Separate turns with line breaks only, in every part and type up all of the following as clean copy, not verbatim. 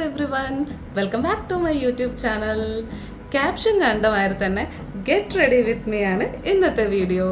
Everyone, welcome back to my YouTube channel. Caption കണ്ട മാതിരി തന്നെ ഗെറ്റ് റെഡി വിത്ത് മീ ആണ് ഇന്നത്തെ വീഡിയോ.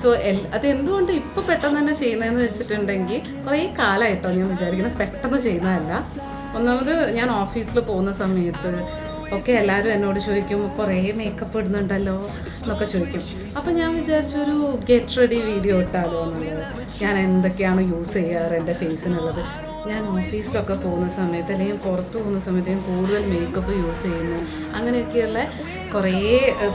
സോ അതെന്തുകൊണ്ട് ഇപ്പോൾ പെട്ടെന്ന് തന്നെ ചെയ്യുന്നതെന്ന് വെച്ചിട്ടുണ്ടെങ്കിൽ കുറേ കാലമായിട്ടോ ഞാൻ വിചാരിക്കുന്നത് പെട്ടെന്ന് ചെയ്യുന്നതല്ല. ഒന്നാമത് ഞാൻ ഓഫീസിൽ പോകുന്ന സമയത്ത് ഒക്കെ എല്ലാവരും എന്നോട് ചോദിക്കും കുറേ മേക്കപ്പ് ഇടുന്നുണ്ടല്ലോ എന്നൊക്കെ ചോദിക്കും. അപ്പം ഞാൻ വിചാരിച്ചൊരു ഗെറ്റ് റെഡി വീഡിയോ ഇട്ടാലോ എന്നുള്ളത്. ഞാൻ എന്തൊക്കെയാണ് യൂസ് ചെയ്യാറ് എൻ്റെ ഫേസിനുള്ളത്. ഞാൻ ഓഫീസിലൊക്കെ പോകുന്ന സമയത്ത് അല്ലെങ്കിൽ പുറത്ത് പോകുന്ന സമയത്ത് ഞാൻ കൂടുതൽ മേക്കപ്പ് യൂസ് ചെയ്യുന്നു. അങ്ങനെയൊക്കെയുള്ള കുറേ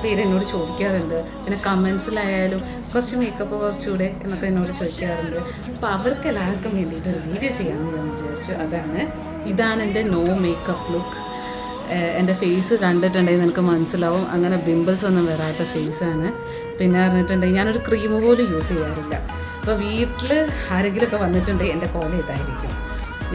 പേര് എന്നോട് ചോദിക്കാറുണ്ട്. പിന്നെ കമൻസിലായാലും കുറച്ച് മേക്കപ്പ് കുറച്ചുകൂടെ എന്നൊക്കെ എന്നോട് ചോദിക്കാറുണ്ട്. അപ്പോൾ അവർക്ക് എല്ലാവർക്കും വേണ്ടിയിട്ട് ഒരു വീഡിയോ ചെയ്യാമെന്ന് ഞാൻ വിചാരിച്ചു. ഇതാണ് എൻ്റെ നോ മേക്കപ്പ് ലുക്ക്. എൻ്റെ ഫേസ് കണ്ടിട്ടുണ്ടെങ്കിൽ നിനക്ക് മനസ്സിലാവും, അങ്ങനെ പിമ്പിൾസ് ഒന്നും വരാത്ത ഫേസാണ്. പിന്നെ പറഞ്ഞിട്ടുണ്ടെങ്കിൽ ഞാനൊരു ക്രീം പോലും യൂസ് ചെയ്യാറില്ല. അപ്പോൾ വീട്ടിൽ ആരെങ്കിലുമൊക്കെ വന്നിട്ടുണ്ടെങ്കിൽ എൻ്റെ കോല ഇതായിരിക്കും.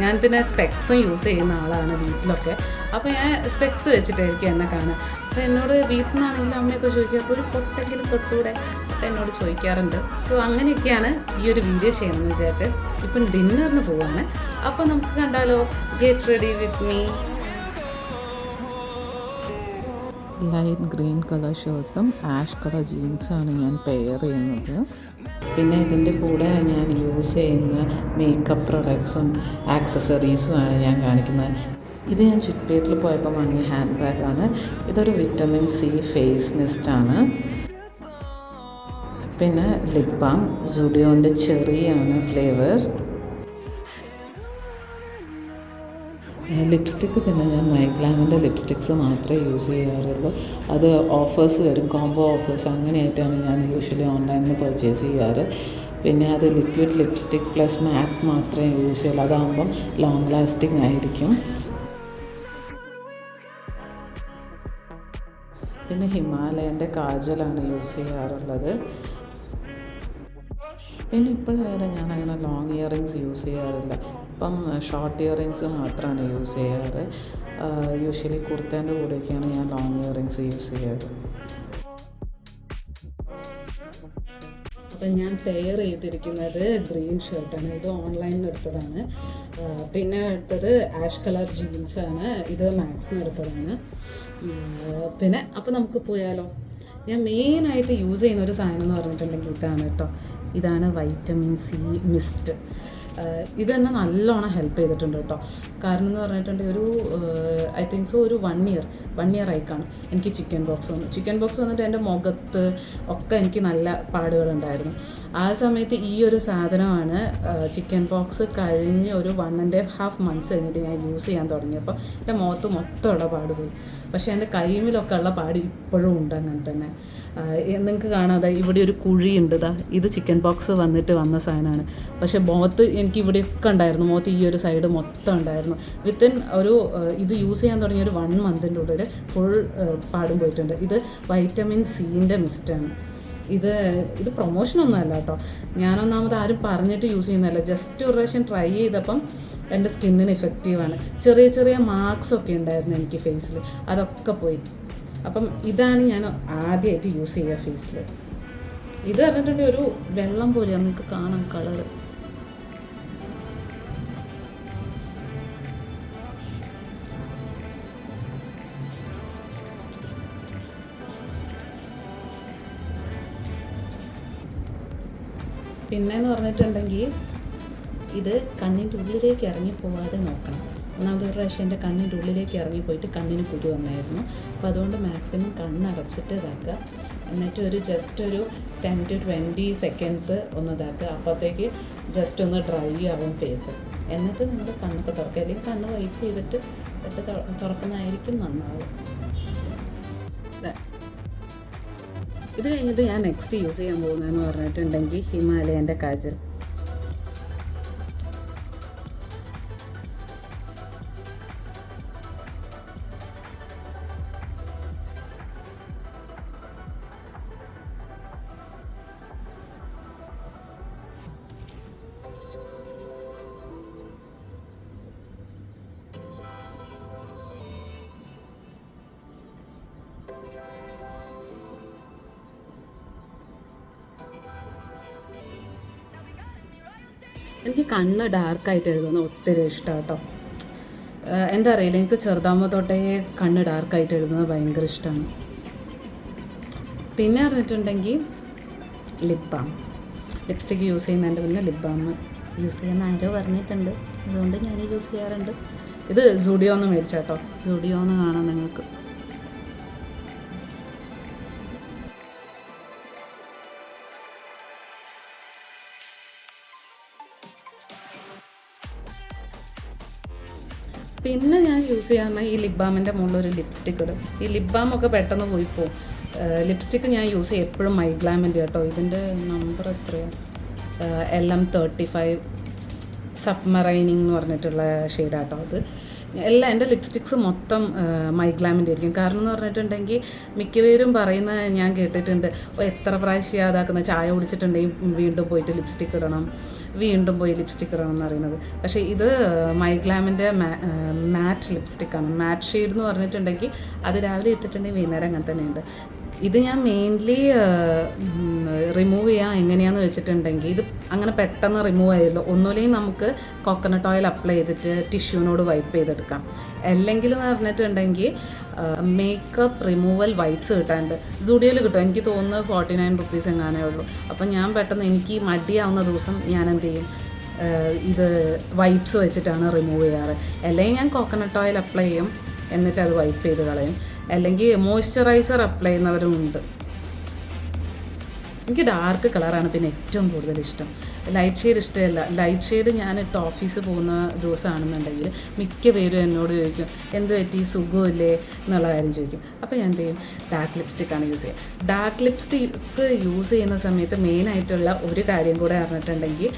ഞാൻ പിന്നെ സ്പെക്സും യൂസ് ചെയ്യുന്ന ആളാണ് വീട്ടിലൊക്കെ. അപ്പോൾ ഞാൻ സ്പെക്സ് വെച്ചിട്ടായിരിക്കും എന്നെ കാണുക. അപ്പോൾ എന്നോട് വീട്ടിൽ നിന്നാണെങ്കിലും അമ്മയൊക്കെ ചോദിക്കുക അപ്പോൾ ഒരു പൊട്ടെങ്കിലും തൊട്ടുകൂടെ ഒക്കെ എന്നോട് ചോദിക്കാറുണ്ട്. സോ അങ്ങനെയൊക്കെയാണ് ഈ ഒരു വീഡിയോ ചെയ്യണമെന്ന് വിചാരിച്ച് ഇപ്പം ഡിന്നറിന് പോവാണ്. അപ്പോൾ നമുക്ക് കണ്ടാലോ, get ready with me.
Light green colour ഷർട്ടും ആഷ് കളർ ജീൻസാണ് ഞാൻ പെയർ ചെയ്യുന്നത്. പിന്നെ ഇതിൻ്റെ കൂടെ ഞാൻ യൂസ് ചെയ്യുന്ന മേക്കപ്പ് പ്രൊഡക്ട്സും ആക്സസറീസുമാണ് ഞാൻ കാണിക്കുന്നത്. ഇത് ഞാൻ ചിക്പേട്ടിൽ പോയപ്പോൾ വാങ്ങിയ ഹാൻഡ് ബാഗാണ്. ഇതൊരു വിറ്റമിൻ സി ഫേസ് മിസ്റ്റാണ്. പിന്നെ ലിപ് ബാം സുഡിയോൻ്റെ ചെറിയാണ് ഫ്ലേവർ. ലിപ്സ്റ്റിക്ക് പിന്നെ ഞാൻ മൈഗ്ലാമിൻ്റെ ലിപ്സ്റ്റിക്സ് മാത്രമേ യൂസ് ചെയ്യാറുള്ളൂ. അത് ഓഫേഴ്സ് വരും, കോംബോ ഓഫേഴ്സ്, അങ്ങനെയായിട്ടാണ് ഞാൻ യൂഷ്വലി ഓൺലൈനിൽ പർച്ചേസ് ചെയ്യാറ്. പിന്നെ അത് ലിക്വിഡ് ലിപ്സ്റ്റിക് പ്ലസ് മാറ്റ് മാത്രമേ യൂസ് ചെയ്യുള്ളൂ. അതാകുമ്പം ലോങ് ലാസ്റ്റിംഗ് ആയിരിക്കും. പിന്നെ ഹിമാലയൻ്റെ കാജലാണ് യൂസ് ചെയ്യാറുള്ളത്. പിന്നെ ഇപ്പോഴേറെ ഞാൻ അങ്ങനെ ലോങ് ഇയറിങ്സ് യൂസ് ചെയ്യാറില്ല. ഇപ്പം ഷോർട്ട് ഇയറിങ്സ് മാത്രമാണ് യൂസ് ചെയ്യാറ്. യൂഷ്വലി കുർത്തേൻ്റെ കൂടെയൊക്കെയാണ് ഞാൻ ലോങ് ഇയറിങ്സ് യൂസ് ചെയ്യാറ്.
അപ്പം ഞാൻ പെയർ ചെയ്തിരിക്കുന്നത് ഗ്രീൻ ഷർട്ടാണ്. ഇത് ഓൺലൈനിൽ നിന്ന് എടുത്തതാണ്. പിന്നെ എടുത്തത് ആഷ് കളർ ജീൻസാണ്. ഇത് മാക്സിന് എടുത്തതാണ്. പിന്നെ അപ്പോൾ നമുക്ക് പോയാലോ. ഞാൻ മെയിനായിട്ട് യൂസ് ചെയ്യുന്ന ഒരു സാധനം എന്ന് പറഞ്ഞിട്ടുണ്ടെങ്കിൽ ഇതാണ് കേട്ടോ. ഇതാണ് വൈറ്റമിൻ സി മിസ്റ്റ്. ഇത് തന്നെ നല്ലോണം ഹെൽപ്പ് ചെയ്തിട്ടുണ്ട് കേട്ടോ. കാരണം എന്ന് പറഞ്ഞിട്ടുണ്ടെങ്കിൽ ഒരു ഐ തിങ്ക് സോ ഒരു വൺ ഇയർ ആയി കാണും എനിക്ക് ചിക്കൻ ബോക്സ് വന്നിട്ട് എൻ്റെ മുഖത്ത് ഒക്കെ എനിക്ക് നല്ല പാടുകളുണ്ടായിരുന്നു. ആ സമയത്ത് ഈ ഒരു സാധനമാണ് ചിക്കൻ ബോക്സ് കഴിഞ്ഞ് ഒരു 1.5 months കഴിഞ്ഞിട്ട് ഞാൻ യൂസ് ചെയ്യാൻ തുടങ്ങിയപ്പോൾ എൻ്റെ മുഖത്ത് മൊത്തമുള്ള പാട് പോയി. പക്ഷേ എൻ്റെ കൈമിലൊക്കെ ഉള്ള പാട് ഇപ്പോഴും ഉണ്ട് അങ്ങനെ തന്നെ. നിങ്ങൾക്ക് കാണാതെ ഇവിടെ ഒരു കുഴിയുണ്ട്. ഇത് ചിക്കൻ ബോക്സ് വന്നിട്ട് വന്ന സാധനമാണ്. പക്ഷേ മുഖത്ത് എനിക്ക് ഇവിടെയൊക്കെ ഉണ്ടായിരുന്നു. മുഖത്ത് ഈ ഒരു സൈഡ് മൊത്തം ഉണ്ടായിരുന്നു. വിത്തിൻ ഒരു ഇത് യൂസ് ചെയ്യാൻ തുടങ്ങിയ ഒരു 1 monthൻ്റെ ഉള്ളിൽ ഫുൾ പാടും പോയിട്ടുണ്ട്. ഇത് വൈറ്റമിൻ സിൻ്റെ മിസ്റ്റാണ്. ഇത് പ്രൊമോഷനൊന്നും അല്ല കേട്ടോ. ഞാനൊന്നാമത് ആരും പറഞ്ഞിട്ട് യൂസ് ചെയ്യുന്നതല്ല. ജസ്റ്റ് ഒരു പ്രാവശ്യം ട്രൈ ചെയ്തപ്പം എൻ്റെ സ്കിന്നിന് ഇഫക്റ്റീവാണ്. ചെറിയ മാർക്സൊക്കെ ഉണ്ടായിരുന്നു എനിക്ക് ഫേസിൽ, അതൊക്കെ പോയി. അപ്പം ഇതാണ് ഞാൻ ആദ്യമായിട്ട് യൂസ് ചെയ്യുക ഫേസിൽ. ഇത് പറഞ്ഞിട്ടുണ്ടെങ്കിൽ ഒരു വെള്ളം പോലെയാണ്, നിങ്ങൾക്ക് കാണാം കളറ്. പിന്നെയെന്ന് പറഞ്ഞിട്ടുണ്ടെങ്കിൽ ഇത് കണ്ണിൻ്റെ ഉള്ളിലേക്ക് ഇറങ്ങിപ്പോകാതെ നോക്കണം. ഒന്നാമത് ഒരു പ്രാവശ്യം എൻ്റെ കണ്ണിൻ്റെ ഉള്ളിലേക്ക് ഇറങ്ങിപ്പോയിട്ട് കണ്ണിന് കുരു വന്നായിരുന്നു. അപ്പോൾ അതുകൊണ്ട് മാക്സിമം കണ്ണടച്ചിട്ട് ഇതാക്കുക. എന്നിട്ട് ജസ്റ്റ് ഒരു 10 to 20 seconds ഒന്ന് ഇതാക്കുക. അപ്പോഴത്തേക്ക് ജസ്റ്റ് ഒന്ന് ഡ്രൈ ആവും ഫേസ്. എന്നിട്ട് നിങ്ങൾ കണ്ണൊക്കെ തുറക്കുക. അല്ലെങ്കിൽ കണ്ണ് വൈപ്പ് ചെയ്തിട്ട് തുറക്കുന്നതായിരിക്കും നന്നാവും. ഇത് കഴിഞ്ഞിട്ട് ഞാൻ നെക്സ്റ്റ് യൂസ് ചെയ്യാൻ പോകുന്നതെന്ന് പറഞ്ഞിട്ടുണ്ടെങ്കിൽ ഹിമാലയൻ്റെ കാജൽ. എനിക്ക് കണ്ണ് ഡാർക്കായിട്ട് എഴുതുന്നത് ഒത്തിരി ഇഷ്ടമാണ് കേട്ടോ. എന്താ അറിയില്ല, എനിക്ക് ചെറുതാകുമ്പോൾ തൊട്ടേ കണ്ണ് ഡാർക്കായിട്ട് എഴുതുന്നത് ഭയങ്കര ഇഷ്ടമാണ്. പിന്നെ പറഞ്ഞിട്ടുണ്ടെങ്കിൽ ലിപ് ബാം. ലിപ്സ്റ്റിക്ക് യൂസ് ചെയ്യുന്നതിൻ്റെ മുന്നേ ലിപ് ബാം യൂസ് ചെയ്യുന്ന ആരോ പറഞ്ഞിട്ടുണ്ട്, അതുകൊണ്ട് ഞാൻ യൂസ് ചെയ്യാറുണ്ട്. ഇത് സുഡിയോന്ന് മേടിച്ചാട്ടോ, സുഡിയോന്ന് കാണാം നിങ്ങൾക്ക്. പിന്നെ ഞാൻ യൂസ് ചെയ്യാവുന്ന ഈ ലിപ് ബാമിൻ്റെ മുകളിലൊരു ലിപ്സ്റ്റിക്ക് ഇടും. ഈ ലിപ് ബാമൊക്കെ പെട്ടെന്ന് പോയി പോകും. ലിപ്സ്റ്റിക്ക് ഞാൻ യൂസ് ചെയ്യും എപ്പോഴും മൈഗ്ലാമിൻ്റെ കേട്ടോ. ഇതിൻ്റെ നമ്പർ എത്രയാണ്, LM35 സബ്മറൈനിങ് എന്ന് പറഞ്ഞിട്ടുള്ള ഷെയ്ഡാട്ടോ. അത് എൻ്റെ ലിപ്സ്റ്റിക്സ് മൊത്തം മൈഗ്ലാമിൻ്റെ ആയിരിക്കും. കാരണം എന്ന് പറഞ്ഞിട്ടുണ്ടെങ്കിൽ മിക്കവരും പറയുന്നത് ഞാൻ കേട്ടിട്ടുണ്ട്, എത്ര പ്രാവശ്യം അതാക്കുന്ന, ചായ കുടിച്ചിട്ടുണ്ടെങ്കിൽ വീണ്ടും പോയിട്ട് ലിപ്സ്റ്റിക്ക് ഇടണം, വീണ്ടും പോയി ലിപ്സ്റ്റിക്ക് ഇടണം എന്ന് പറയുന്നത്. പക്ഷേ ഇത് മൈഗ്ലാമിൻ്റെ മാറ്റ് ലിപ്സ്റ്റിക്കാണ്. മാറ്റ് ഷെയ്ഡ് എന്ന് പറഞ്ഞിട്ടുണ്ടെങ്കിൽ അത് രാവിലെ ഇട്ടിട്ടുണ്ടെങ്കിൽ വൈകുന്നേരം അങ്ങനെ തന്നെയുണ്ട്. ഇത് ഞാൻ മെയിൻലി റിമൂവ് ചെയ്യാൻ എങ്ങനെയാണെന്ന് വെച്ചിട്ടുണ്ടെങ്കിൽ, ഇത് അങ്ങനെ പെട്ടെന്ന് റിമൂവ് ആയല്ലോ. ഒന്നുമില്ലെങ്കിൽ നമുക്ക് കോക്കനട്ട് ഓയിൽ അപ്ലൈ ചെയ്തിട്ട് ടിഷ്യൂനോട് വൈപ്പ് ചെയ്തെടുക്കാം. അല്ലെങ്കിൽ എന്ന് പറഞ്ഞിട്ടുണ്ടെങ്കിൽ മേക്കപ്പ് റിമൂവൽ വൈപ്സ് കിട്ടാനുണ്ട്, സുഡിയോയിൽ കിട്ടും. എനിക്ക് തോന്നുന്നത് 49 റുപ്പീസ് എങ്ങാനേ ഉള്ളൂ. അപ്പം ഞാൻ പെട്ടെന്ന് എനിക്ക് മടിയാവുന്ന ദിവസം ഞാൻ എന്ത് ചെയ്യും, ഇത് വൈപ്സ് വെച്ചിട്ടാണ് റിമൂവ് ചെയ്യാറ്. അല്ലെങ്കിൽ ഞാൻ കോക്കനട്ട് ഓയിൽ അപ്ലൈ ചെയ്യും, എന്നിട്ട് അത് വൈപ്പ് ചെയ്ത് കളയും. അല്ലെങ്കിൽ മോയ്സ്ചറൈസർ അപ്ലൈ ചെയ്യുന്നവരുമുണ്ട്. എനിക്ക് ഡാർക്ക് കളറാണ് പിന്നെ ഏറ്റവും കൂടുതൽ ഇഷ്ടം. ലൈറ്റ് ഷെയ്ഡ് ഇഷ്ടമല്ല. ലൈറ്റ് ഷെയ്ഡ് ഞാൻ ഇട്ട് ഓഫീസിൽ പോകുന്ന ദിവസമാണെന്നുണ്ടെങ്കിൽ മിക്ക പേരും എന്നോട് ചോദിക്കും, എന്ത് പറ്റി, സുഖമില്ലേ എന്നുള്ള കാര്യം ചോദിക്കും. അപ്പോൾ ഞാൻ എന്ത് ചെയ്യും, ഡാർക്ക് ലിപ്സ്റ്റിക്കാണ് യൂസ് ചെയ്യുക. ഡാർക്ക് ലിപ്സ്റ്റിക്ക് യൂസ് ചെയ്യുന്ന സമയത്ത് മെയിനായിട്ടുള്ള ഒരു കാര്യം കൂടെ അറിഞ്ഞിട്ടുണ്ടെങ്കിൽ,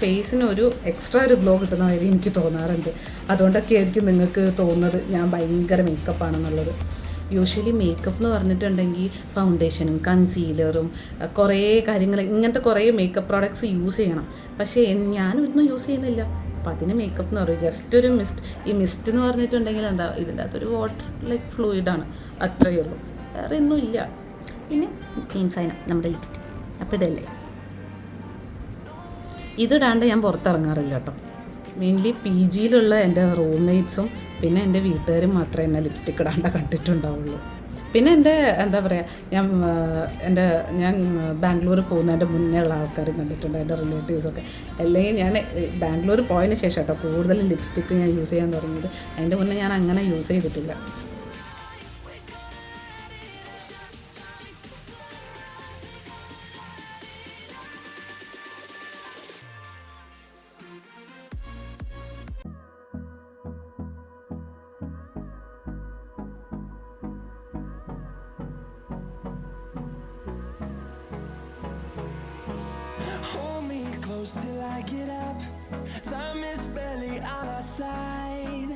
ഫേസിന് ഒരു എക്സ്ട്രാ ഒരു ഗ്ലോ കിട്ടുന്ന കാര്യം എനിക്ക് തോന്നാറുണ്ട്. അതുകൊണ്ടൊക്കെ ആയിരിക്കും നിങ്ങൾക്ക് തോന്നുന്നത് ഞാൻ ഭയങ്കര മേക്കപ്പാണെന്നുള്ളത്. യൂഷ്വലി മേക്കപ്പ് എന്ന് പറഞ്ഞിട്ടുണ്ടെങ്കിൽ ഫൗണ്ടേഷനും കൺസീലറും കുറേ കാര്യങ്ങൾ, ഇങ്ങനത്തെ കുറേ മേക്കപ്പ് പ്രോഡക്ട്സ് യൂസ് ചെയ്യണം. പക്ഷേ ഞാനൊന്നും യൂസ് ചെയ്യുന്നില്ല. അപ്പോൾ അതിന് മേക്കപ്പ് എന്ന് പറയും. ജസ്റ്റ് ഒരു മിസ്റ്റ്. ഈ മിസ്റ്റ് എന്ന് പറഞ്ഞിട്ടുണ്ടെങ്കിൽ എന്താ, ഇതിൻ്റെ അകത്തൊരു വാട്ടർ ലൈക്ക് ഫ്ലൂയിഡാണ്, അത്രയേ ഉള്ളൂ, വേറെ ഒന്നും ഇല്ല. പിന്നെ ക്ലീൻസൈന നമ്മുടെ ലിപ്സ്റ്റിക് അപ്പോൾ ഇതല്ലേ. ഇതിടാണ്ട് ഞാൻ പുറത്തിറങ്ങാറില്ല കേട്ടോ. മെയിൻലി PGയിലുള്ള എൻ്റെ റൂംമേറ്റ്സും പിന്നെ എൻ്റെ വീട്ടുകാരും മാത്രമേ എന്നെ ലിപ്സ്റ്റിക്ക് ഇടാണ്ട കണ്ടിട്ടുണ്ടാവുള്ളൂ. പിന്നെ എൻ്റെ എന്താ പറയുക, ഞാൻ ബാംഗ്ലൂർ പോകുന്നതിൻ്റെ മുന്നേ ഉള്ള ആൾക്കാരും കണ്ടിട്ടുണ്ട്, എൻ്റെ റിലേറ്റീവ്സൊക്കെ. അല്ലെങ്കിൽ ഞാൻ ബാംഗ്ലൂർ പോയതിന് ശേഷം കേട്ടോ കൂടുതൽ ലിപ്സ്റ്റിക്ക് ഞാൻ യൂസ് ചെയ്യാൻ തുടങ്ങിയത്. അതിൻ്റെ മുന്നേ ഞാൻ അങ്ങനെ യൂസ് ചെയ്തിട്ടില്ല.
Close till I get up. Time is barely on our side.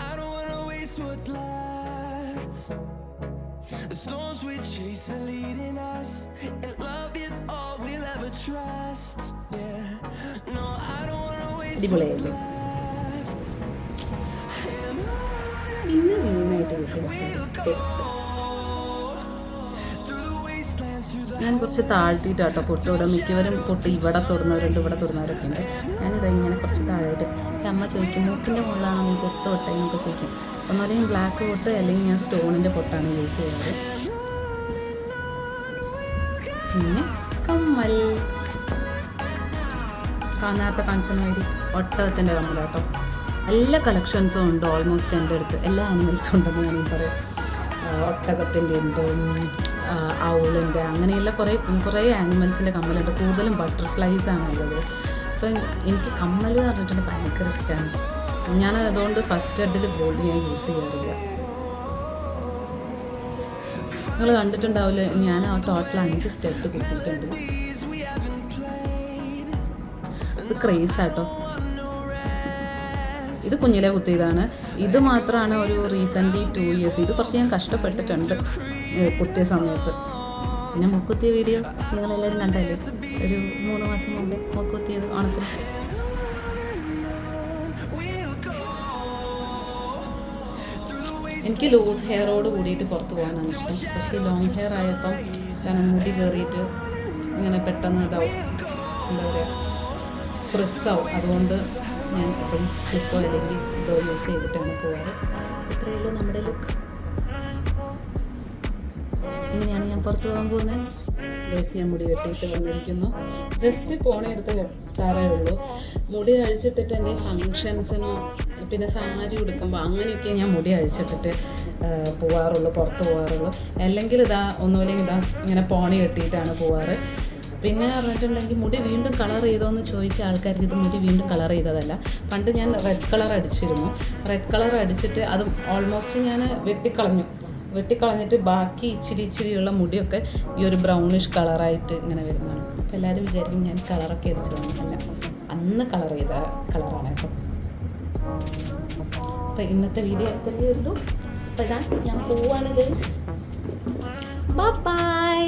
I don't wanna waste what's left. The storms we chase are leading us, and love is all we'll ever trust. Yeah, no, I don't wanna waste what's left.
പിന്നെ മെയിനായിട്ട് use ചെയ്യുന്നത് ഞാൻ കുറച്ച് താഴ്ത്തിയിട്ടാട്ടോ പൊട്ടോടെ. മിക്കവരും പൊട്ട് ഇവിടെ തൊടുന്നവരുണ്ട്, ഇവിടെ തൊടുന്നവരൊക്കെ ഉണ്ട്. ഞാനിതിങ്ങനെ കുറച്ച് താഴായിട്ട്. അമ്മ ചോദിക്കും, മൂക്കിൻ്റെ മുകളിലാണോ നീ പൊട്ട് തൊട്ടേ എന്നൊക്കെ ചോദിക്കും. ഒന്നുമല്ലെങ്കിൽ ബ്ലാക്ക് പൊട്ട്, അല്ലെങ്കിൽ ഞാൻ സ്റ്റോണിൻ്റെ പൊട്ടാണ് യൂസ് ചെയ്യാറ്. പിന്നെ കമ്മൽ, കാണാത്ത കാഞ്ചനമാതിരി ഒട്ടകത്തിൻ്റെ കമ്മലാട്ടോ. എല്ലാ കളക്ഷൻസും ഉണ്ട് ഓൾമോസ്റ്റ് എൻ്റെ അടുത്ത്. എല്ലാ ആനിമൽസും ഉണ്ടെന്ന് ഞാൻ പറയാം. ഒട്ടകത്തിൻ്റെ ഉണ്ട്, ഔളിൻ്റെ, അങ്ങനെയുള്ള കുറേ ആനിമൽസിൻ്റെ കമ്മലുണ്ട്. കൂടുതലും ബട്ടർഫ്ലൈസാണ് ഉള്ളത്. അപ്പം എനിക്ക് കമ്മൽ എന്ന് പറഞ്ഞിട്ടുണ്ടെങ്കിൽ ഭയങ്കര ഇഷ്ടമാണ്. ഞാൻ അതുകൊണ്ട് ഫസ്റ്റ് ഹെഡിൽ ഗോൾഡ് ഞാൻ യൂസ് ചെയ്യാറില്ല. നിങ്ങൾ കണ്ടിട്ടുണ്ടാവില്ല, ഞാൻ ആ ടോട്ടൽ 5 സ്റ്റെപ്പ് കുത്തിയിട്ടുണ്ട്. ഇത് ക്രേസാട്ടോ. ഇത് കുഞ്ഞിലെ കുത്തിയതാണ്. ഇത് മാത്രമാണ് ഒരു റീസെൻ്റ്ലി 2 ഇയേഴ്സ്. ഇത് കുറച്ച് ഞാൻ കഷ്ടപ്പെട്ടിട്ടുണ്ട് കുത്തിയ സമയത്ത്. പിന്നെ മുക്കുത്തിയ വീഡിയോ നിങ്ങളെല്ലാവരും കണ്ടല്ലേ, ഒരു 3 മാസം മുമ്പേ മുക്കുത്തിയത് ഓണത്തിന്. എനിക്ക് ലൂസ് ഹെയറോട് കൂടിയിട്ട് പുറത്ത് പോകാനാണ് ഇഷ്ടം. പക്ഷേ ലോങ് ഹെയർ ആയപ്പം കാരണം മുടി കയറിയിട്ട് ഇങ്ങനെ പെട്ടെന്ന് ഇതാവും, എന്താ പറയുക, ഫ്രിസ്സാവും. അതുകൊണ്ട് ഞാൻ എപ്പോഴും ക്ലിപ്പോ അല്ലെങ്കിൽ ഇതോ യൂസ് ചെയ്തിട്ടാണ് പോവാറ്. ഇത്രയേ ഉള്ളൂ നമ്മുടെ ലുക്ക്. ഇങ്ങനെയാണ് ഞാൻ പുറത്ത് പോകാൻ പോകുന്നത്. ഗൈസ്, ഞാൻ മുടി വെട്ടിയിട്ട് വന്നിരിക്കുന്നു. ജസ്റ്റ് ഫോണെടുത്ത് വെട്ടാറേ ഉള്ളൂ. മുടി അഴിച്ചിട്ടിട്ട് എൻ്റെ ഫങ്ഷൻസിനോ പിന്നെ സാരി ഉടുക്കുമ്പോൾ അങ്ങനെയൊക്കെ ഞാൻ മുടി അഴിച്ചിട്ടിട്ട് പോവാറുള്ളൂ, പുറത്ത് പോകാറുള്ളൂ. അല്ലെങ്കിൽ ഒന്നുമില്ലെങ്കിൽ ഇങ്ങനെ പോണി കെട്ടിയിട്ടാണ് പോവാറ്. പിന്നെ പറഞ്ഞിട്ടുണ്ടെങ്കിൽ മുടി വീണ്ടും കളർ ചെയ്തോയെന്ന് ചോദിച്ച ആൾക്കാർക്ക് ഇത് മുടി വീണ്ടും കളർ ചെയ്തതല്ല. പണ്ട് ഞാൻ റെഡ് കളർ അടിച്ചിരുന്നു. റെഡ് കളർ അടിച്ചിട്ട് അത് ഓൾമോസ്റ്റ് ഞാൻ വെട്ടിക്കളഞ്ഞിട്ട് ബാക്കി ഇച്ചിരിയുള്ള മുടിയൊക്കെ ഈ ഒരു ബ്രൗണിഷ് കളറായിട്ട് ഇങ്ങനെ വരുന്നതാണ്. അപ്പോൾ എല്ലാവരും വിചാരിക്കും ഞാൻ കളറൊക്കെ അടിച്ചതൊന്നുമല്ല, അന്ന് കളർ ചെയ്ത കളറാണ് കേട്ടോ. അപ്പോൾ ഇന്നത്തെ വീഡിയോ അത്രയേ ഉള്ളൂ. അപ്പോൾ ഞാൻ പോവാണ് ഗൈസ്. ബൈ.